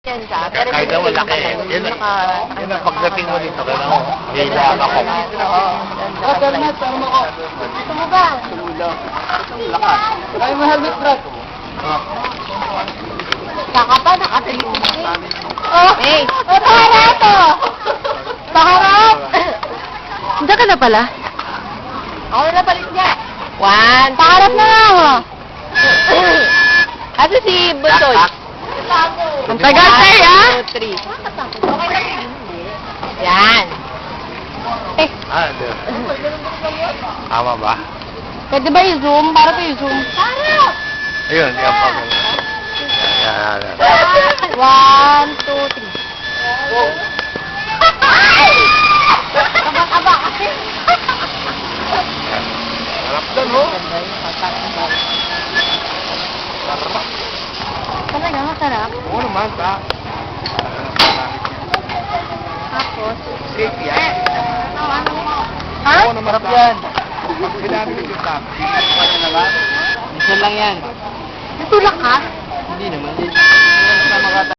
Yan siya. Pero Kahit na malaki. Yan ang pagdating mo dito. Kaya mo, hila ako. Helmet, ano mo ko? Gusto mo ba? Lakas. Kaya mo helmet, bro. Saka pa, nakatripod eh. Oh, hey! Oh, paharap to! Paharap! Diyan ka na pala? Ako na palit niya. One, paharap na nga ako. Ito si Bunsoy. Ang tagal tayo, ah! 1, 2, 3. Okay lang. Yan. Eh. Doon. Tama ba? Pwede ba i-zoom? Para ito i-zoom. Para! Ayun, yan pa. Yan. 1, 2, 3. Aba kasi. Harap doon, ho. Talaga, masarap. Oo naman, ta. Tapos, Safe yan. ha? Oo naman, ta. Yan. Pag sinabi ko yung tap. Ano na ba? Isa lang yan. Natulak ka? Hindi naman. Hindi naman makata.